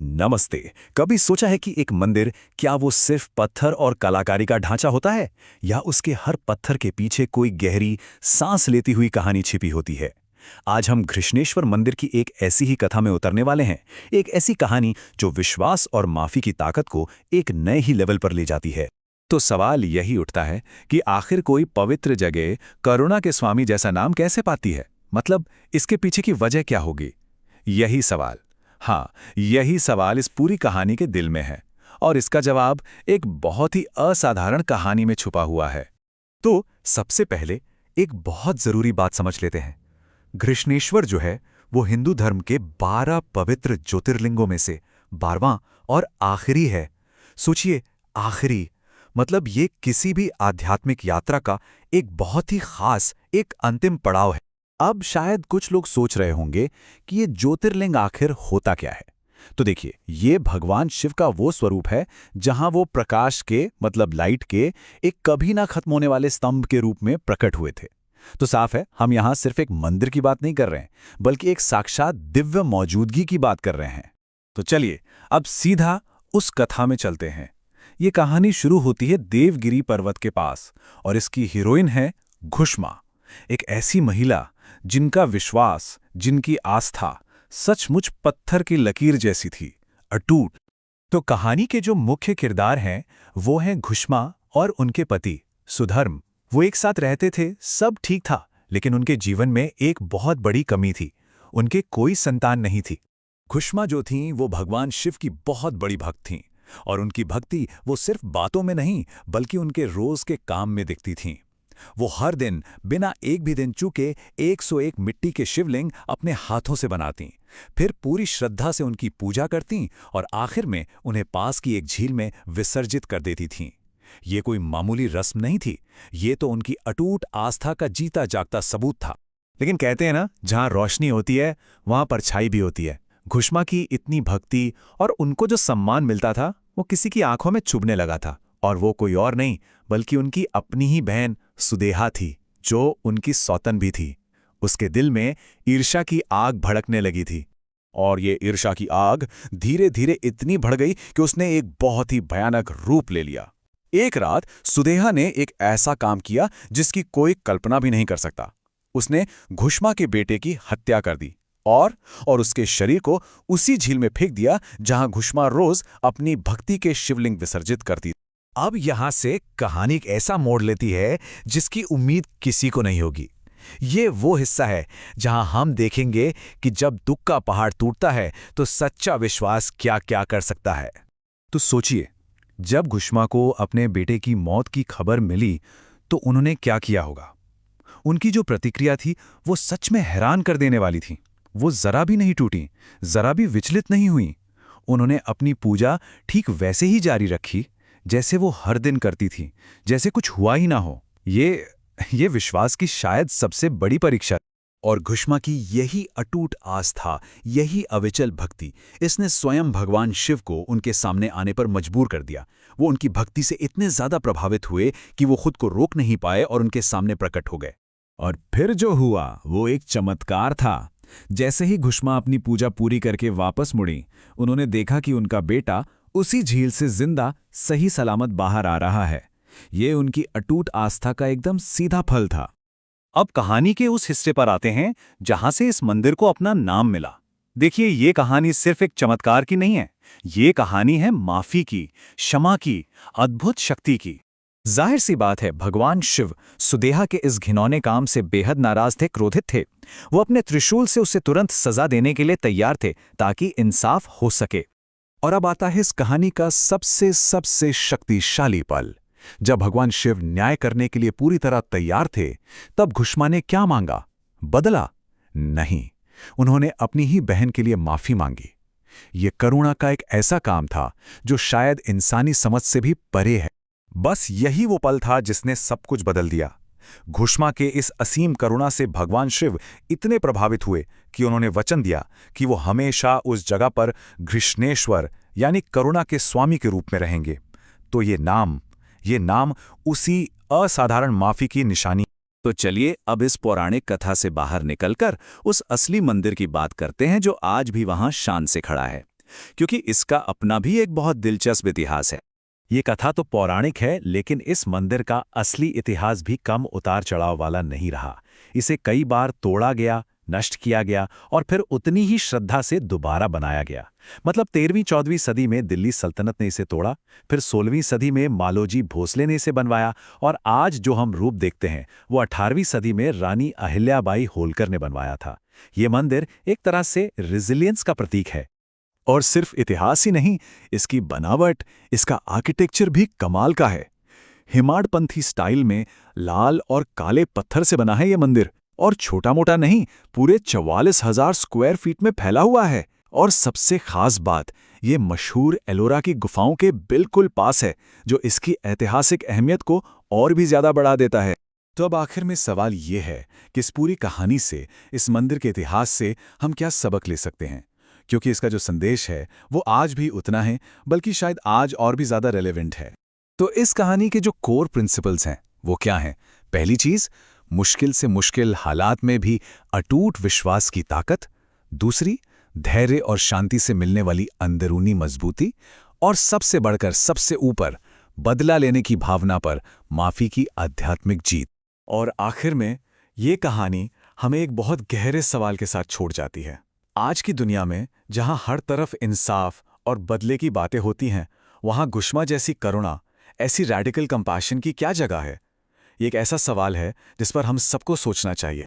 नमस्ते। कभी सोचा है कि एक मंदिर क्या वो सिर्फ पत्थर और कलाकारी का ढांचा होता है, या उसके हर पत्थर के पीछे कोई गहरी सांस लेती हुई कहानी छिपी होती है। आज हम घृष्णेश्वर मंदिर की एक ऐसी ही कथा में उतरने वाले हैं। एक ऐसी कहानी जो विश्वास और माफी की ताकत को एक नए ही लेवल पर ले जाती है। तो सवाल यही उठता है कि आखिर कोई पवित्र जगह करुणा के स्वामी जैसा नाम कैसे पाती है। मतलब इसके पीछे की वजह क्या होगी? यही सवाल, हाँ, यही सवाल इस पूरी कहानी के दिल में है। और इसका जवाब एक बहुत ही असाधारण कहानी में छुपा हुआ है। तो सबसे पहले एक बहुत जरूरी बात समझ लेते हैं। घृष्णेश्वर जो है वो हिंदू धर्म के 12 पवित्र ज्योतिर्लिंगों में से 12वां और आखिरी है। सोचिए, आखिरी मतलब ये किसी भी आध्यात्मिक यात्रा का एक बहुत ही खास, एक अंतिम पड़ाव है। अब शायद कुछ लोग सोच रहे होंगे कि ये ज्योतिर्लिंग आखिर होता क्या है। तो देखिए, ये भगवान शिव का वो स्वरूप है जहां वो प्रकाश के मतलब लाइट के एक कभी ना खत्म होने वाले स्तंभ के रूप में प्रकट हुए थे। तो साफ है, हम यहां सिर्फ एक मंदिर की बात नहीं कर रहे हैं, बल्कि एक साक्षात दिव्य मौजूदगी की बात कर रहे हैं। तो चलिए अब सीधा उस कथा में चलते हैं। ये कहानी शुरू होती है देवगिरी पर्वत के पास, और इसकी हीरोइन है घुष्मा, एक ऐसी महिला जिनका विश्वास, जिनकी आस्था सचमुच पत्थर की लकीर जैसी थी, अटूट। तो कहानी के जो मुख्य किरदार हैं वो हैं घुष्मा और उनके पति सुधर्म। वो एक साथ रहते थे, सब ठीक था, लेकिन उनके जीवन में एक बहुत बड़ी कमी थी। उनके कोई संतान नहीं थी। घुष्मा जो थीं वो भगवान शिव की बहुत बड़ी भक्त थीं, और उनकी भक्ति वो सिर्फ बातों में नहीं बल्कि उनके रोज के काम में दिखती थीं। वो हर दिन बिना एक भी दिन चूके 101 मिट्टी के शिवलिंग अपने हाथों से बनातीं, फिर पूरी श्रद्धा से उनकी पूजा करतीं और आखिर में उन्हें पास की एक झील में विसर्जित कर देती थीं। ये कोई मामूली रस्म नहीं थी, ये तो उनकी अटूट आस्था का जीता जागता सबूत था। लेकिन कहते हैं ना, जहां रोशनी होती है वहां परछाई भी होती है। घुष्मा की इतनी भक्ति और उनको जो सम्मान मिलता था वो किसी की आंखों में चुभने लगा था, और वो कोई और नहीं बल्कि उनकी अपनी ही बहन सुदेहा थी, जो उनकी सौतन भी थी। उसके दिल में ईर्ष्या की आग भड़कने लगी थी, और ये ईर्ष्या की आग धीरे धीरे इतनी बढ़ गई कि उसने एक बहुत ही भयानक रूप ले लिया। एक रात सुदेहा ने एक ऐसा काम किया जिसकी कोई कल्पना भी नहीं कर सकता। उसने घुष्मा के बेटे की हत्या कर दी और उसके शरीर को उसी झील में फेंक दिया जहां घुष्मा रोज अपनी भक्ति के शिवलिंग विसर्जित करती। अब यहां से कहानी एक ऐसा मोड़ लेती है जिसकी उम्मीद किसी को नहीं होगी। ये वो हिस्सा है जहां हम देखेंगे कि जब दुख का पहाड़ टूटता है तो सच्चा विश्वास क्या क्या कर सकता है। तो सोचिए, जब घुष्मा को अपने बेटे की मौत की खबर मिली तो उन्होंने क्या किया होगा। उनकी जो प्रतिक्रिया थी वो सच में हैरान कर देने वाली थी। वो जरा भी नहीं टूटी, जरा भी विचलित नहीं हुई। उन्होंने अपनी पूजा ठीक वैसे ही जारी रखी जैसे वो हर दिन करती थी, जैसे कुछ हुआ ही ना हो। ये विश्वास की शायद सबसे बड़ी परीक्षा। और घुष्मा की यही अटूट आस्था, यही अविचल भक्ति, इसने स्वयं भगवान शिव को उनके सामने आने पर मजबूर कर दिया। वो उनकी भक्ति से इतने ज्यादा प्रभावित हुए कि वो खुद को रोक नहीं पाए और उनके सामने प्रकट हो गए। और फिर जो हुआ वो एक चमत्कार था। जैसे ही घुष्मा अपनी पूजा पूरी करके वापस मुड़ी, उन्होंने देखा कि उनका बेटा उसी झील से जिंदा सही सलामत बाहर आ रहा है। ये उनकी अटूट आस्था का एकदम सीधा फल था। अब कहानी के उस हिस्से पर आते हैं जहां से इस मंदिर को अपना नाम मिला। देखिए, ये कहानी सिर्फ एक चमत्कार की नहीं है, ये कहानी है माफी की, क्षमा की, अद्भुत शक्ति की। जाहिर सी बात है, भगवान शिव सुदेहा के इस घिनौने काम से बेहद नाराज थे, क्रोधित थे। वो अपने त्रिशूल से उसे तुरंत सजा देने के लिए तैयार थे ताकि इंसाफ हो सके। और अब आता है इस कहानी का सबसे शक्तिशाली पल। जब भगवान शिव न्याय करने के लिए पूरी तरह तैयार थे, तब घुष्मा ने क्या मांगा? बदला? नहीं, उन्होंने अपनी ही बहन के लिए माफी मांगी। यह करुणा का एक ऐसा काम था जो शायद इंसानी समझ से भी परे है। बस यही वो पल था जिसने सब कुछ बदल दिया। घुष्मा के इस असीम करुणा से भगवान शिव इतने प्रभावित हुए कि उन्होंने वचन दिया कि वो हमेशा उस जगह पर घृष्णेश्वर यानी करुणा के स्वामी के रूप में रहेंगे। तो ये नाम उसी असाधारण माफी की निशानी। तो चलिए अब इस पौराणिक कथा से बाहर निकलकर उस असली मंदिर की बात करते हैं जो आज भी वहां शान से खड़ा है। क्योंकि इसका अपना भी एक बहुत दिलचस्प इतिहास है। ये कथा तो पौराणिक है, लेकिन इस मंदिर का असली इतिहास भी कम उतार चढ़ाव वाला नहीं रहा। इसे कई बार तोड़ा गया, नष्ट किया गया और फिर उतनी ही श्रद्धा से दोबारा बनाया गया। मतलब 13वीं-14वीं सदी में दिल्ली सल्तनत ने इसे तोड़ा, फिर 16वीं सदी में मालोजी भोसले ने इसे बनवाया और आज जो हम रूप देखते हैं वो 18वीं सदी में रानी अहिल्याबाई होलकर ने बनवाया था। ये मंदिर एक तरह से रिजिलियंस का प्रतीक है। और सिर्फ इतिहास ही नहीं, इसकी बनावट, इसका आर्किटेक्चर भी कमाल का है। हिमाड़पंथी स्टाइल में लाल और काले पत्थर से बना है ये मंदिर, और छोटा मोटा नहीं, पूरे 44,000 स्क्वायर फीट में फैला हुआ है। और सबसे खास बात, ये मशहूर एलोरा की गुफाओं के बिल्कुल पास है, जो इसकी ऐतिहासिक अहमियत को और भी ज्यादा बढ़ा देता है। तो अब आखिर में सवाल ये है कि इस पूरी कहानी से, इस मंदिर के इतिहास से हम क्या सबक ले सकते हैं? क्योंकि इसका जो संदेश है वो आज भी उतना है, बल्कि शायद आज और भी ज्यादा रेलेवेंट है। तो इस कहानी के जो कोर प्रिंसिपल्स हैं वो क्या हैं? पहली चीज, मुश्किल से मुश्किल हालात में भी अटूट विश्वास की ताकत। दूसरी, धैर्य और शांति से मिलने वाली अंदरूनी मजबूती। और सबसे बढ़कर, सबसे ऊपर, बदला लेने की भावना पर माफी की आध्यात्मिक जीत। और आखिर में ये कहानी हमें एक बहुत गहरे सवाल के साथ छोड़ जाती है। आज की दुनिया में जहां हर तरफ इंसाफ और बदले की बातें होती हैं, वहां गुश्मा जैसी करुणा, ऐसी रैडिकल कंपैशन की क्या जगह है? ये एक ऐसा सवाल है जिस पर हम सबको सोचना चाहिए।